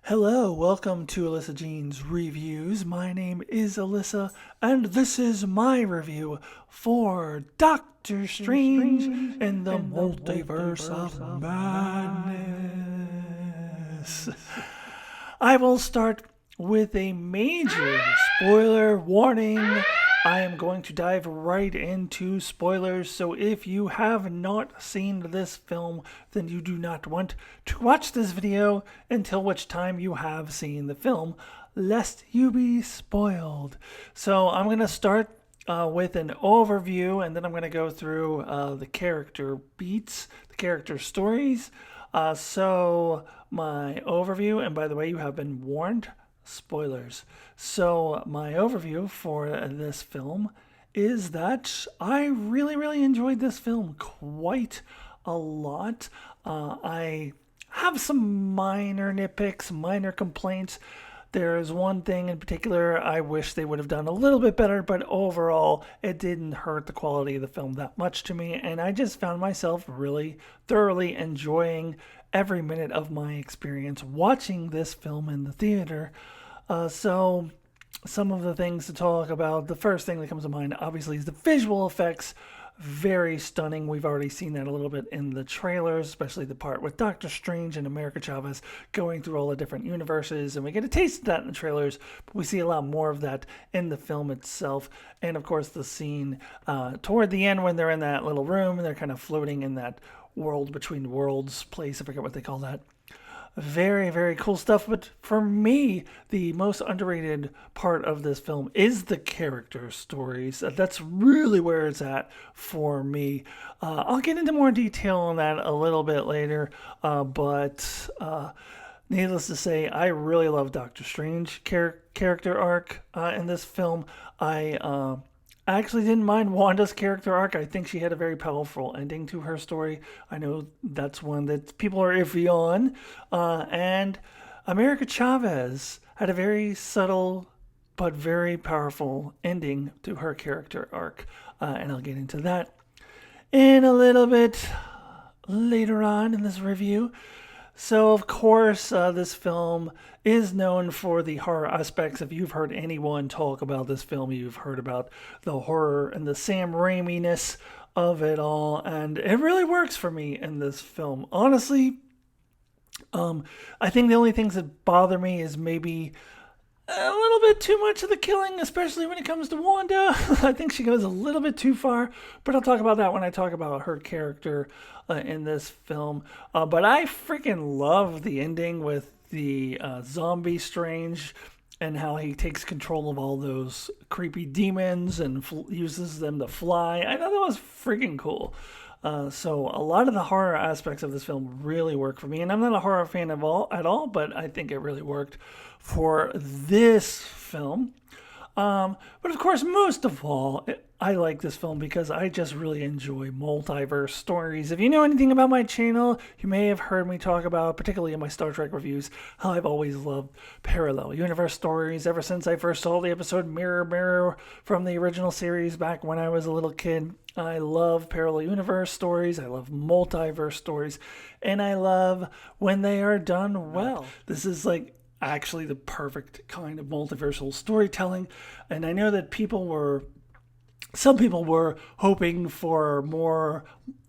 Hello, welcome to Alyssa Jean's Reviews. My name is Alyssa, and this is my review for Doctor Strange in the Multiverse of Madness. I will start with a major spoiler warning. I am going to dive right into spoilers, so if you have not seen this film, then you do not want to watch this video until which time you have seen the film, lest you be spoiled. So I'm going to start with an overview, and then I'm going to go through the character beats, the character stories. So my overview, and by the way, you have been warned, spoilers. So my overview for this film is that I really enjoyed this film quite a lot. I have some minor nitpicks, minor complaints. There's one thing in particular I wish they would have done a little bit better, but overall it didn't hurt the quality of the film that much to me, and I just found myself really thoroughly enjoying every minute of my experience watching this film in the theater. So some of the things to talk about, the first thing that comes to mind obviously is the visual effects. Very stunning. We've already seen that a little bit in the trailers, especially the part with Doctor Strange and America Chavez going through all the different universes, and we get a taste of that in the trailers, but we see a lot more of that in the film itself. And of course the scene toward the end when they're in that little room and they're kind of floating in that world between worlds place, I forget what they call that. Very cool stuff. But for me, the most underrated part of this film is the character stories. That's really where it's at for me. I'll get into more detail on that a little bit later, but needless to say, I really love Doctor Strange character arc in this film. I actually didn't mind Wanda's character arc. I think she had a very powerful ending to her story. I know that's one that people are iffy on. And America Chavez had a very subtle but very powerful ending to her character arc. And I'll get into that in a little bit later on in this review. So, of course, this film is known for the horror aspects. If you've heard anyone talk about this film, you've heard about the horror and the Sam Raimi-ness of it all. And it really works for me in this film. Honestly, I think the only things that bother me is maybe a little bit too much of the killing, especially when it comes to Wanda. I think she goes a little bit too far, but I'll talk about that when I talk about her character in this film. But I freaking love the ending with the zombie Strange and how he takes control of all those creepy demons and uses them to fly. I thought that was freaking cool. So a lot of the horror aspects of this film really work for me, and I'm not a horror fan at all, but I think it really worked for this film. But of course, most of all, I like this film because I just really enjoy multiverse stories. If you know anything about my channel, you may have heard me talk about, particularly in my Star Trek reviews, how I've always loved parallel universe stories ever since I first saw the episode Mirror Mirror from the original series back when I was a little kid. I love parallel universe stories, I love multiverse stories, and I love when they are done well. This is like actually the perfect kind of multiversal storytelling, and I know that some people were hoping for more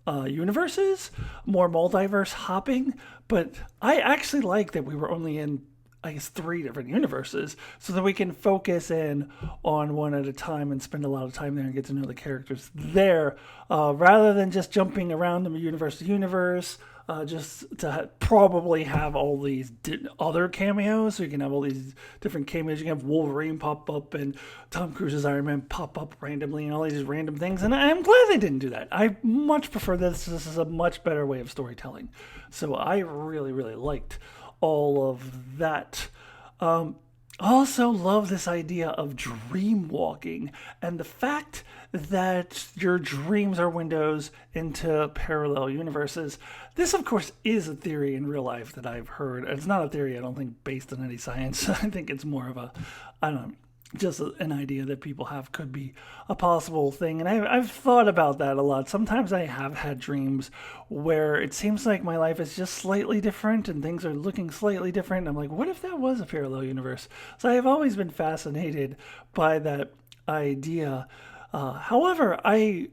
universes, more multiverse hopping, but I actually like that we were only in, I guess, 3 different universes, so that we can focus in on one at a time and spend a lot of time there and get to know the characters there, rather than just jumping around from universe to universe, just to probably have all these other cameos. So you can have all these different cameos. You can have Wolverine pop up and Tom Cruise's Iron Man pop up randomly and all these random things. And I'm glad they didn't do that. I much prefer this. This is a much better way of storytelling. So I really liked all of that. Also love this idea of dream walking and the fact that your dreams are windows into parallel universes. This, of course, is a theory in real life that I've heard. It's not a theory, I don't think, based on any science. I think it's more of a, just an idea that people have could be a possible thing. And I've thought about that a lot. Sometimes I have had dreams where it seems like my life is just slightly different and things are looking slightly different. I'm like, what if that was a parallel universe? So I have always been fascinated by that idea. However, I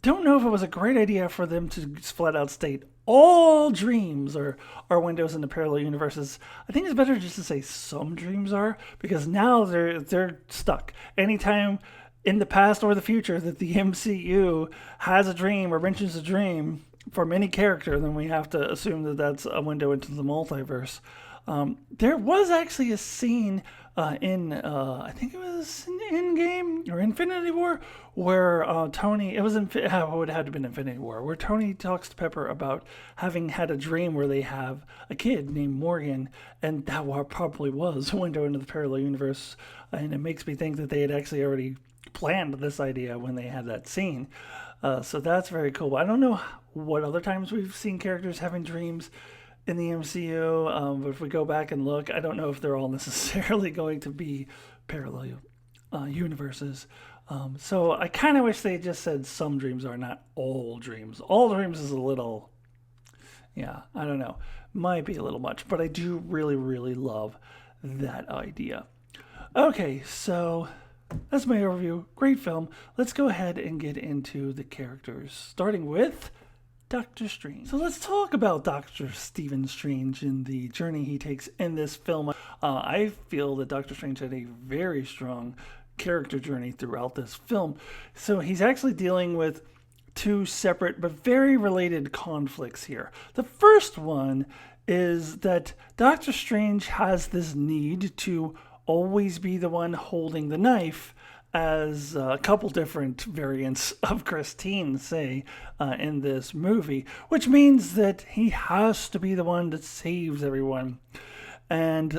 don't know if it was a great idea for them to flat out state all dreams are windows into parallel universes. I think it's better just to say some dreams are, because now they're stuck. Anytime in the past or the future that the MCU has a dream or mentions a dream from any character, then we have to assume that that's a window into the multiverse. There was actually a scene in I think it was in Endgame or Infinity War, where Tony, it would have to have been Infinity War, where Tony talks to Pepper about having had a dream where they have a kid named Morgan, and that probably was a window into the parallel universe, and it makes me think that they had actually already planned this idea when they had that scene. So that's very cool. But I don't know what other times we've seen characters having dreams in the MCU, but if we go back and look, I don't know if they're all necessarily going to be parallel universes. So I kind of wish they just said some dreams are, not all dreams. All dreams is a little, yeah, I don't know, might be a little much, but I do really, really love that idea. Okay, so that's my overview. Great film. Let's go ahead and get into the characters, starting with Doctor Strange. So let's talk about Doctor Stephen Strange and the journey he takes in this film. I feel that Doctor Strange had a very strong character journey throughout this film. So he's actually dealing with two separate but very related conflicts here. The first one is that Doctor Strange has this need to always be the one holding the knife, as a couple different variants of Christine say in this movie, which means that he has to be the one that saves everyone. And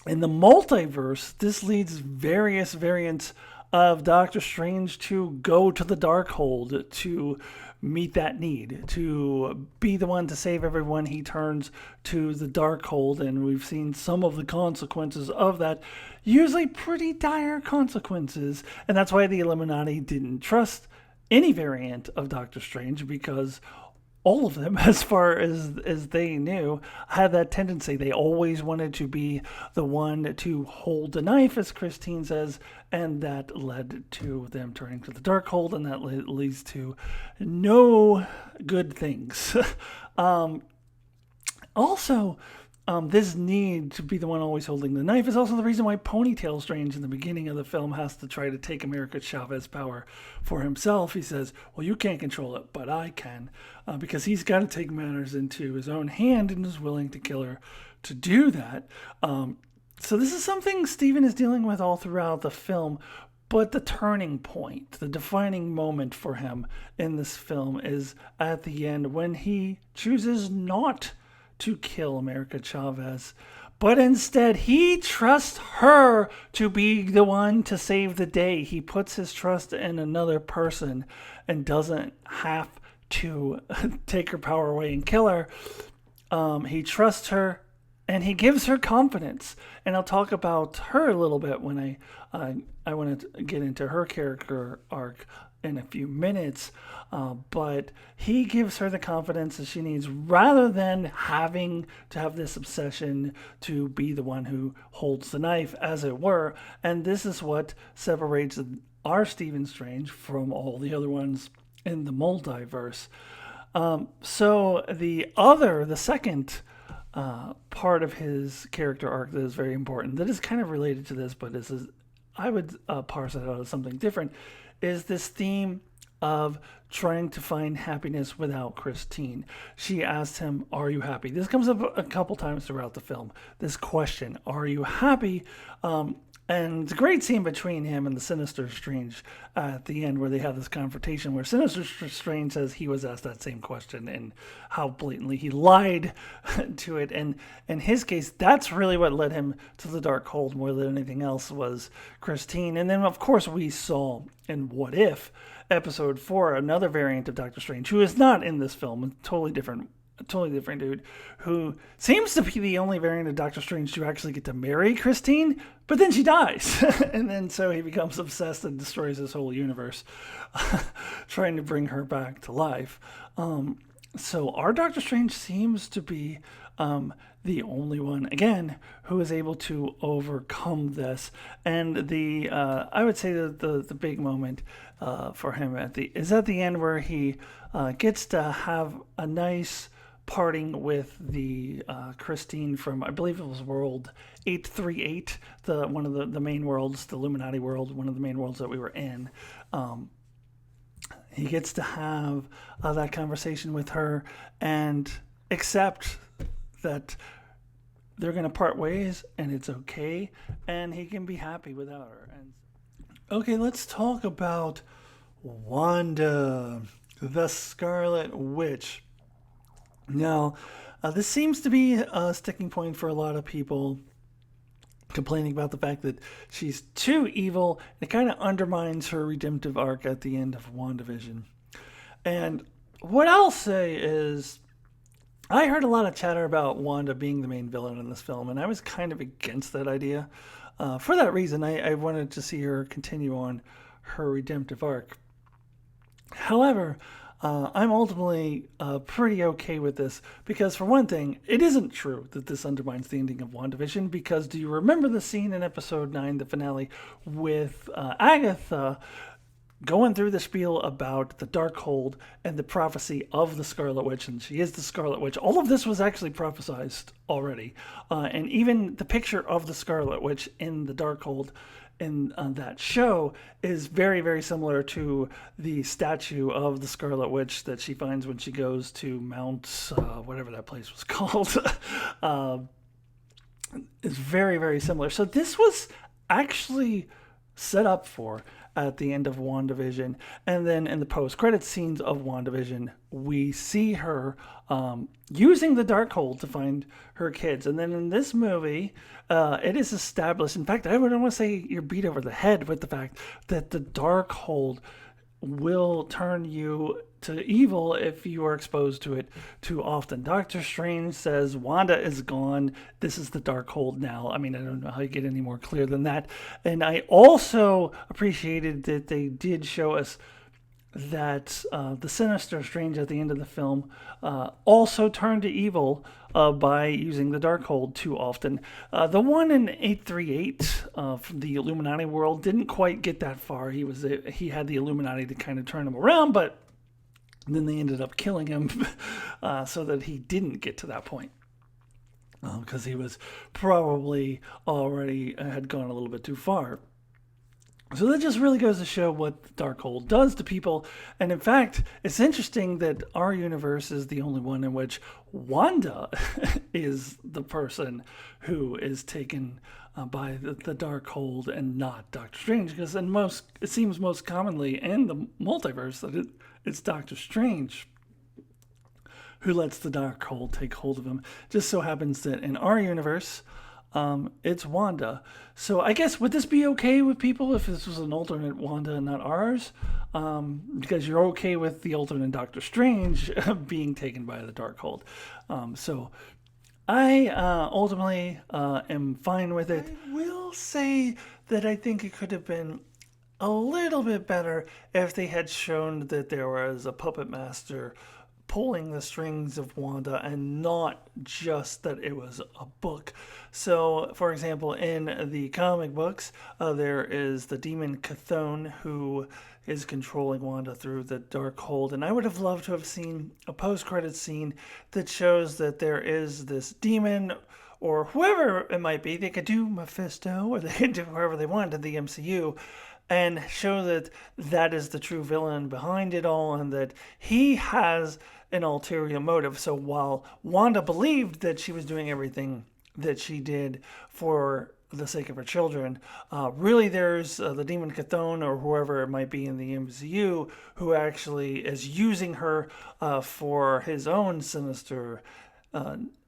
in the multiverse, this leads various variants of Doctor Strange to go to the Darkhold to meet that need, to be the one to save everyone. He turns to the Darkhold, and we've seen some of the consequences of that, usually pretty dire consequences. And that's why the Illuminati didn't trust any variant of Doctor Strange, because all of them, as far as they knew, had that tendency. They always wanted to be the one to hold the knife, as Christine says, and that led to them turning to the Darkhold, and that leads to no good things. Also, this need to be the one always holding the knife is also the reason why Ponytail Strange in the beginning of the film has to try to take America Chavez power for himself. He says, well, you can't control it, but I can, because he's got to take matters into his own hand and is willing to kill her to do that. So this is something Stephen is dealing with all throughout the film, but the turning point, the defining moment for him in this film is at the end when he chooses not to kill America Chavez, but instead he trusts her to be the one to save the day. He puts his trust in another person and doesn't have to take her power away and kill her. He trusts her and he gives her confidence. And I'll talk about her a little bit when I want to get into her character arc in a few minutes, but he gives her the confidence that she needs, rather than having to have this obsession to be the one who holds the knife, as it were. And this is what separates our Stephen Strange from all the other ones in the multiverse. So the second part of his character arc that is very important, that is kind of related to this, but I would parse it out as something different, is this theme of trying to find happiness without Christine. She asked him, are you happy? This comes up a couple times throughout the film, this question, are you happy? And it's a great scene between him and the Sinister Strange at the end, where they have this confrontation where Sinister Strange says he was asked that same question and how blatantly he lied to it. And in his case, that's really what led him to the Darkhold more than anything else, was Christine. And then, of course, we saw in What If, Episode 4, another variant of Doctor Strange, who is not in this film, a totally different a totally different dude who seems to be the only variant of Doctor Strange to actually get to marry Christine, but then she dies. And then so he becomes obsessed and destroys his whole universe, trying to bring her back to life. So our Doctor Strange seems to be the only one, again, who is able to overcome this. And I would say that the big moment for him is at the end, where he gets to have a nice parting with the Christine from, I believe it was World 838, one of the main worlds, the Illuminati world, one of the main worlds that we were in. He gets to have that conversation with her and accept that they're going to part ways and it's okay, and he can be happy without her. And okay, let's talk about Wanda, the Scarlet Witch. Now, this seems to be a sticking point for a lot of people, complaining about the fact that she's too evil. It kind of undermines her redemptive arc at the end of WandaVision. And what I'll say is, I heard a lot of chatter about Wanda being the main villain in this film, and I was kind of against that idea. For that reason, I wanted to see her continue on her redemptive arc. However, I'm ultimately pretty okay with this because, for one thing, it isn't true that this undermines the ending of WandaVision, because do you remember the scene in episode 9, the finale, with Agatha going through the spiel about the Darkhold and the prophecy of the Scarlet Witch, and she is the Scarlet Witch. All of this was actually prophesized already. And even the picture of the Scarlet Witch in the Darkhold in that show is very, very similar to the statue of the Scarlet Witch that she finds when she goes to Mount, whatever that place was called. It's very, very similar. So this was actually set up for at the end of WandaVision. And then in the post-credit scenes of WandaVision, we see her using the Darkhold to find her kids. And then in this movie, it is established. In fact, I would almost say you're beat over the head with the fact that the Darkhold will turn you to evil if you are exposed to it too often. Doctor Strange says Wanda is gone. This is the Darkhold now. I mean, I don't know how you get any more clear than that. And I also appreciated that they did show us that the Sinister Strange at the end of the film also turned to evil by using the Darkhold too often. The one in 838 from the Illuminati world didn't quite get that far. He had the Illuminati to kind of turn him around, but then they ended up killing him so that he didn't get to that point. Because he was probably already had gone a little bit too far. So that just really goes to show what the Darkhold does to people. And in fact, it's interesting that our universe is the only one in which Wanda is the person who is taken by the Darkhold and not Doctor Strange. Because it seems most commonly in the multiverse that it's Doctor Strange who lets the Darkhold take hold of him. Just so happens that in our universe, it's Wanda. So I guess, would this be okay with people if this was an alternate Wanda and not ours? Because you're okay with the alternate Doctor Strange being taken by the Darkhold. So I ultimately am fine with it. I will say that I think it could have been a little bit better if they had shown that there was a puppet master pulling the strings of Wanda and not just that it was a book. So, for example, in the comic books, there is the demon Chthon who is controlling Wanda through the Darkhold, and I would have loved to have seen a post-credit scene that shows that there is this demon, or whoever it might be. They could do Mephisto, or they could do whoever they wanted in the MCU, and show that that is the true villain behind it all, and that he has an ulterior motive. So while Wanda believed that she was doing everything that she did for the sake of her children, really there's the demon Chthon, or whoever it might be in the MCU, who actually is using her for his own sinister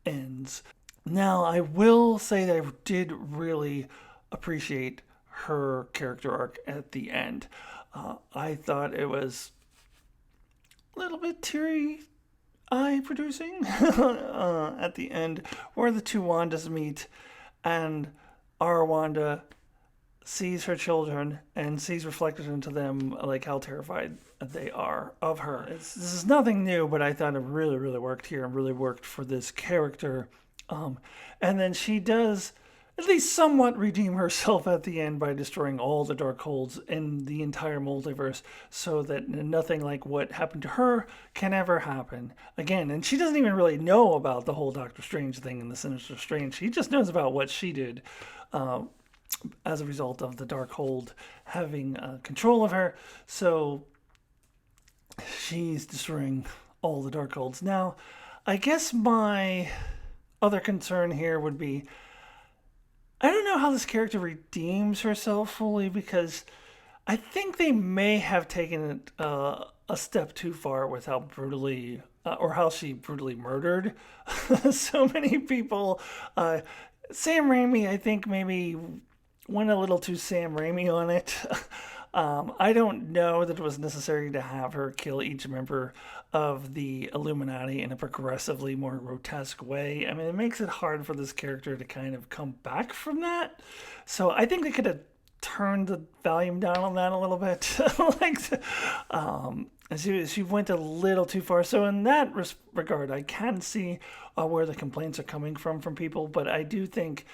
ends. Now, I will say that I did really appreciate her character arc at the end. I thought it was a little bit teary. eye producing at the end, where the two Wandas meet, and our Wanda sees her children and sees reflected into them like how terrified they are of her. This is nothing new, but I thought it really, really worked here and really worked for this character. And then she does at least somewhat redeem herself at the end by destroying all the Darkholds in the entire multiverse so that nothing like what happened to her can ever happen again. And she doesn't even really know about the whole Doctor Strange thing and the Sinister Strange. She just knows about what she did as a result of the Darkhold having control of her. So she's destroying all the Darkholds. Now, I guess my other concern here would be, I don't know how this character redeems herself fully, because I think they may have taken it a step too far with how brutally, or how she brutally murdered so many people. Sam Raimi, I think, maybe went a little too Sam Raimi on it. I don't know that it was necessary to have her kill each member of the Illuminati in a progressively more grotesque way. I mean, it makes it hard for this character to kind of come back from that. So I think they could have turned the volume down on that a little bit. She went a little too far. So in that regard, I can see where the complaints are coming from people, but I do think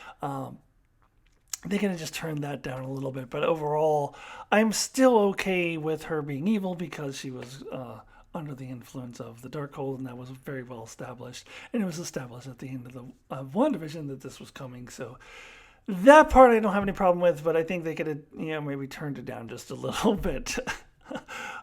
they could have just turned that down a little bit. But overall, I'm still okay with her being evil because she was under the influence of the Darkhold, and that was very well established. And it was established at the end of WandaVision that this was coming. So that part I don't have any problem with, but I think they could have, maybe turned it down just a little bit.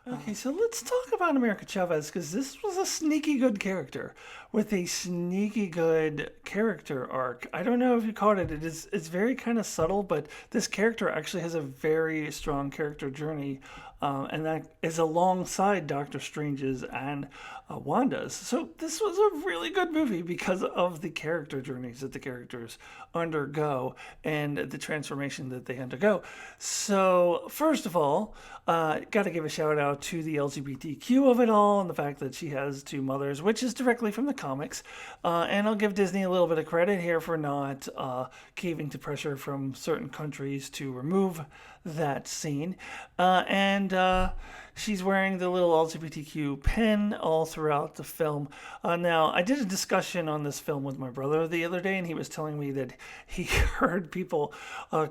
Okay, so let's talk about America Chavez, because this was a sneaky good character with a sneaky good character arc. I don't know if you caught it. It's very kind of subtle, but this character actually has a very strong character journey, and that is alongside Doctor Strange's and Wanda's. So this was a really good movie because of the character journeys that the characters undergo and the transformation that they undergo. So first of all, got to give a shout out to the LGBTQ of it all and the fact that she has two mothers, which is directly from the comics. And I'll give Disney a little bit of credit here for not caving to pressure from certain countries to remove that scene. And she's wearing the little LGBTQ pin all throughout the film. Now, I did a discussion on this film with my brother the other day, and he was telling me that he heard people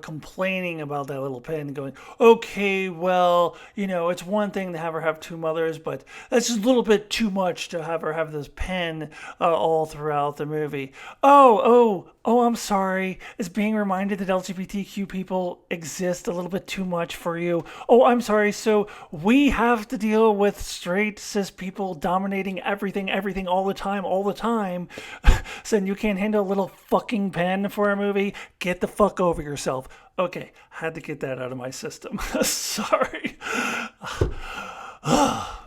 complaining about that little pin, going, okay, well, it's one thing to have her have two mothers, but that's just a little bit too much to have her have this pin all throughout the movie. Oh, I'm sorry. Is being reminded that LGBTQ people exist a little bit too much for you? Oh, I'm sorry. So we have to deal with straight cis people dominating everything all the time. So you can't handle a little fucking pen for a movie? Get the fuck over yourself. Okay, had to get that out of my system. Sorry.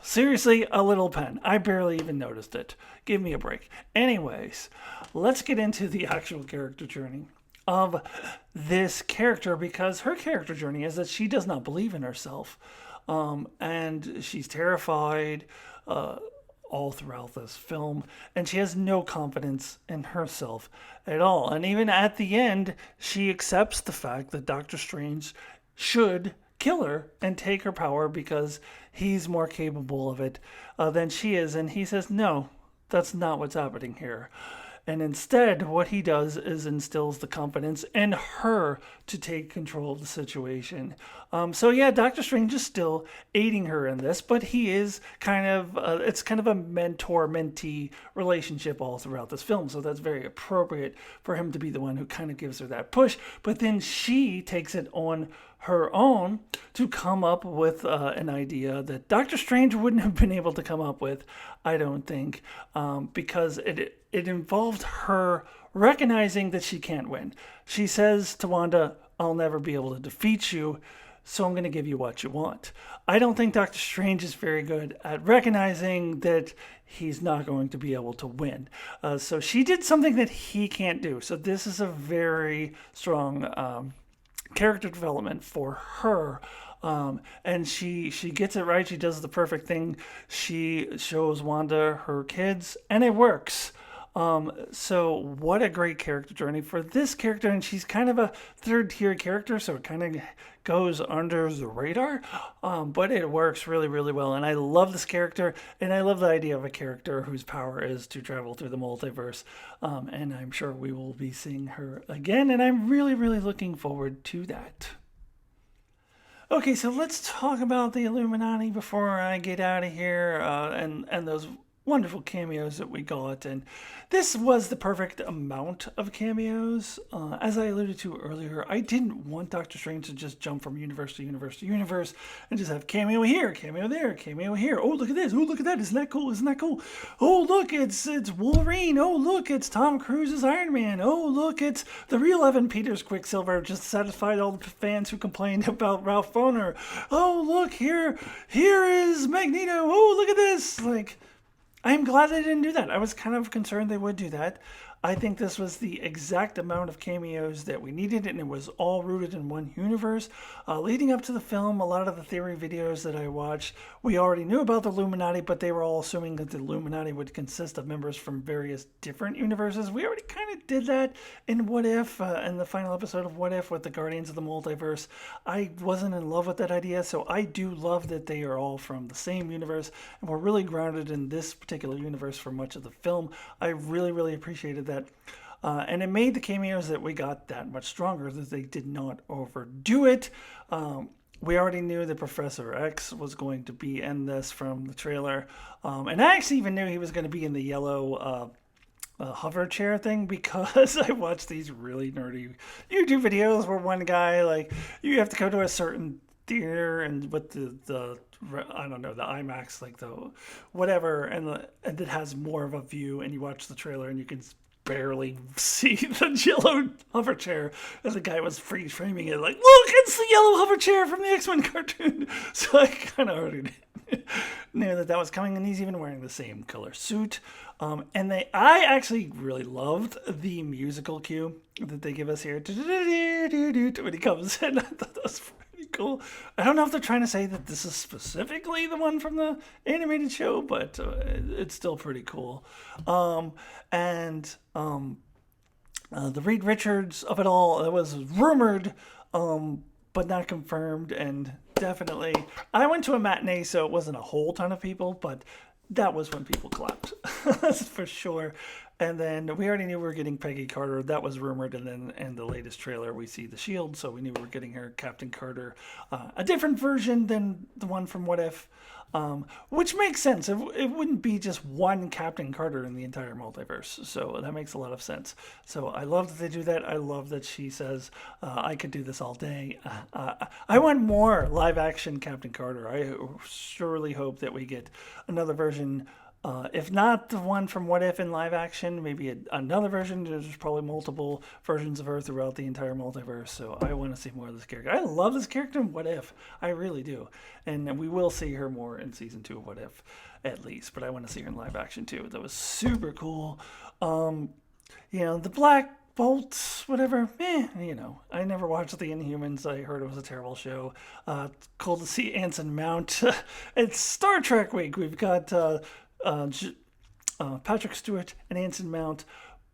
Seriously, a little pen. I barely even noticed it. Give me a break. Anyways, let's get into the actual character journey of this character, because her character journey is that she does not believe in herself. And she's terrified all throughout this film, and she has no confidence in herself at all. And even at the end, she accepts the fact that Doctor Strange should kill her and take her power because he's more capable of it than she is. And he says, no, that's not what's happening here. And instead, what he does is instills the confidence in her to take control of the situation. So yeah, Doctor Strange is still aiding her in this, but he is it's kind of a mentor-mentee relationship all throughout this film. So that's very appropriate for him to be the one who kind of gives her that push. But then she takes it on her own to come up with an idea that Doctor Strange wouldn't have been able to come up with, I don't think, because it involved her recognizing that she can't win. She says to Wanda, I'll never be able to defeat you, so I'm going to give you what you want. I don't think Doctor Strange is very good at recognizing that he's not going to be able to win. So she did something that he can't do. So this is a very strong character development for her. And she gets it right. She does the perfect thing. She shows Wanda her kids, and it works. So what a great character journey for this character, and she's kind of a third tier character, so it kind of goes under the radar, but it works really, really well. And I love this character, and I love the idea of a character whose power is to travel through the multiverse. And I'm sure we will be seeing her again, and I'm really, really looking forward to that. Okay, so let's talk about the Illuminati before I get out of here, and those wonderful cameos that we got. And this was the perfect amount of cameos. As I alluded to earlier, I didn't want Doctor Strange to just jump from universe to universe to universe and just have cameo here, cameo there, cameo here. Oh, look at this. Oh, look at that. Isn't that cool? Isn't that cool? Oh, look, it's Wolverine. Oh, look, it's Tom Cruise's Iron Man. Oh, look, it's the real Evan Peters Quicksilver, just satisfied all the fans who complained about Ralph Bohner. Oh, look, here is Magneto. Oh, look at this. Like, I'm glad they didn't do that. I was kind of concerned they would do that. I think this was the exact amount of cameos that we needed, and it was all rooted in one universe. Leading up to the film, a lot of the theory videos that I watched, we already knew about the Illuminati, but they were all assuming that the Illuminati would consist of members from various different universes. We already kind of did that in What If, in the final episode of What If with the Guardians of the Multiverse. I wasn't in love with that idea, so I do love that they are all from the same universe, and we're really grounded in this particular universe for much of the film. I really, really appreciated that. And it made the cameos that we got that much stronger, that they did not overdo it. We already knew that Professor X was going to be in this from the trailer. And I actually even knew he was going to be in the yellow hover chair thing, because I watched these really nerdy YouTube videos where one guy, like, you have to go to a certain theater and with the I don't know, the IMAX, like the whatever, and it has more of a view, and you watch the trailer and you can barely see the yellow hover chair, and the guy was freeze framing it like, look, it's the yellow hover chair from the X-Men cartoon. So I kind of already knew that was coming, and he's even wearing the same color suit. And I actually really loved the musical cue that they give us here when he comes in. I thought that was pretty cool. I don't know if they're trying to say that this is specifically the one from the animated show, but it's still pretty cool. The Reed Richards of it all, it was rumored, but not confirmed, and definitely, I went to a matinee, so it wasn't a whole ton of people, but that was when people clapped. That's for sure. And then we already knew we were getting Peggy Carter. That was rumored. And then in the latest trailer, we see the Shield. So we knew we were getting her, Captain Carter. A different version than the one from What If, which makes sense. It wouldn't be just one Captain Carter in the entire multiverse. So that makes a lot of sense. So I love that they do that. I love that she says, I could do this all day. I want more live action Captain Carter. I surely hope that we get another version. If not the one from What If in live action, maybe another version. There's probably multiple versions of her throughout the entire multiverse, so I want to see more of this character. I love this character in What If. I really do. And we will see her more in Season 2 of What If, at least. But I want to see her in live action, too. That was super cool. The Black Bolt, whatever, I never watched The Inhumans. I heard it was a terrible show. Cool to see Anson Mount. It's Star Trek week. We've got Patrick Stewart and Anson Mount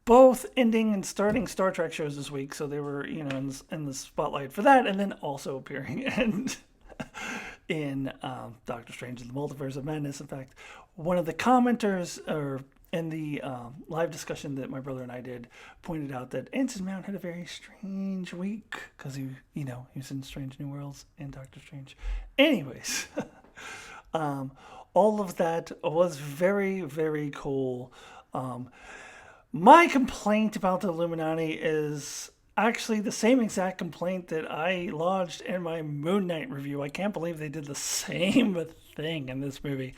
both ending and starting Star Trek shows this week, so they were in the spotlight for that, and then also appearing in Doctor Strange in the Multiverse of Madness. In fact, one of the commenters in the live discussion that my brother and I did pointed out that Anson Mount had a very strange week because he was in Strange New Worlds and Doctor Strange. Anyways, all of that was very, very cool. My complaint about the Illuminati is actually the same exact complaint that I lodged in my Moon Knight review. I can't believe they did the same thing in this movie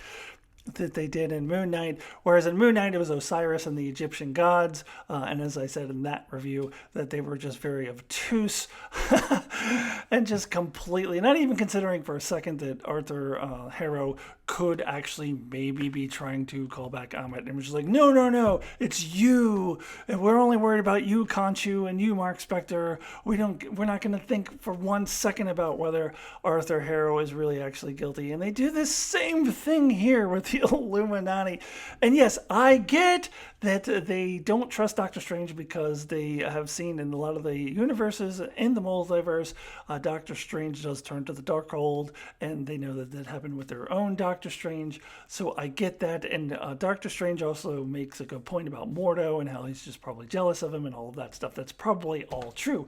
that they did in Moon Knight, whereas in Moon Knight it was Osiris and the Egyptian gods, and as I said in that review, that they were just very obtuse. and just completely, not even considering for a second that Arthur Harrow could actually maybe be trying to call back Amit, and was just like, no, it's you, and we're only worried about you, Khonshu, and you, Mark Spector. We're not going to think for 1 second about whether Arthur Harrow is really actually guilty. And they do this same thing here with the Illuminati. And yes, I get that they don't trust Doctor Strange because they have seen in a lot of the universes in the multiverse, Doctor Strange does turn to the Darkhold, and they know that happened with their own Doctor Strange. So I get that. And Doctor Strange also makes a good point about Mordo and how he's just probably jealous of him and all of that stuff. That's probably all true.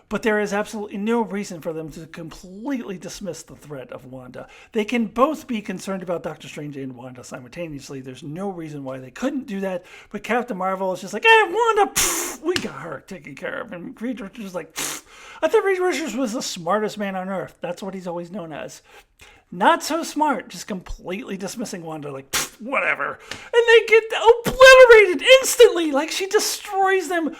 But there is absolutely no reason for them to completely dismiss the threat of Wanda. They can both be concerned about Doctor Strange and Wanda simultaneously. There's no reason why they couldn't do that. But Captain Marvel is just like, hey, Wanda, we got her taken care of. And Reed Richards is like, I thought Reed Richards was the smartest man on Earth. That's what he's always known as. Not so smart, just completely dismissing Wanda, like, whatever. And they get obliterated instantly, like she destroys them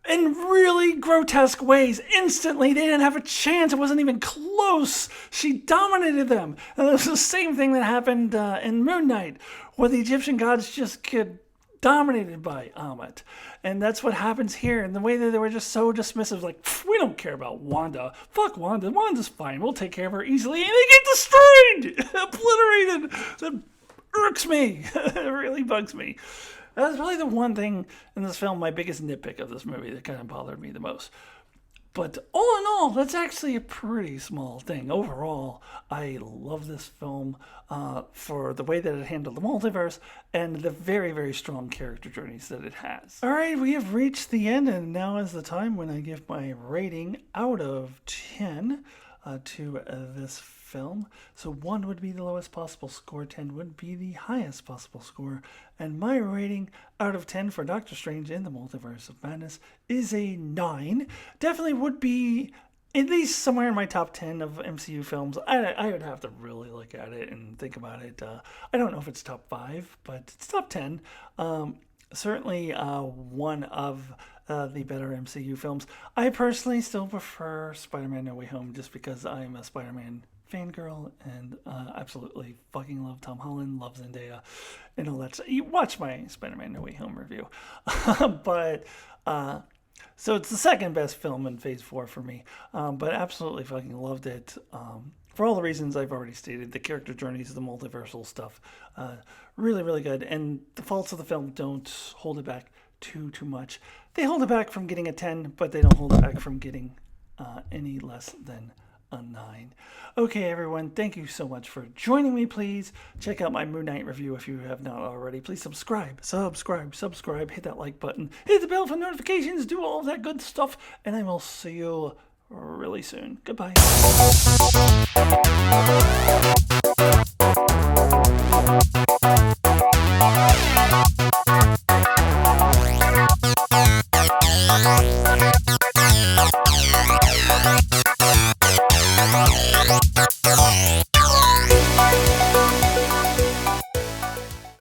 in really grotesque ways. Instantly, they didn't have a chance. It wasn't even close. She dominated them. And it was the same thing that happened in Moon Knight, where the Egyptian gods just get dominated by Amit. And that's what happens here. And the way that they were just so dismissive, like, we don't care about Wanda. Fuck Wanda. Wanda's fine. We'll take care of her easily. And they get destroyed! Obliterated! That irks me. It really bugs me. That's probably the one thing in this film, my biggest nitpick of this movie that kind of bothered me the most. But all in all, that's actually a pretty small thing. Overall, I love this film for the way that it handled the multiverse and the very, very strong character journeys that it has. All right, we have reached the end, and now is the time when I give my rating out of 10 to this film. So 1 would be the lowest possible score, 10 would be the highest possible score, and my rating out of 10 for Doctor Strange in the Multiverse of Madness is a 9. Definitely would be at least somewhere in my top 10 of MCU films. I would have to really look at it and think about it. I don't know if it's top 5, but it's top 10. Certainly one of the better MCU films. I personally still prefer Spider-Man No Way Home just because I'm a Spider-Man fangirl and absolutely fucking love Tom Holland, love Zendaya, and all that. You watch my Spider-Man No Way Home review. But so it's the second best film in Phase 4 for me, but absolutely fucking loved it. For all the reasons I've already stated, the character journeys, the multiversal stuff, really, really good. And the faults of the film don't hold it back too much. They hold it back from getting a 10, but they don't hold it back from getting any less than a 9. Okay, everyone, thank you so much for joining me. Please check out my Moon Knight review if you have not already. Please subscribe, hit that like button, hit the bell for notifications, do all of that good stuff, and I will see you really soon. Goodbye.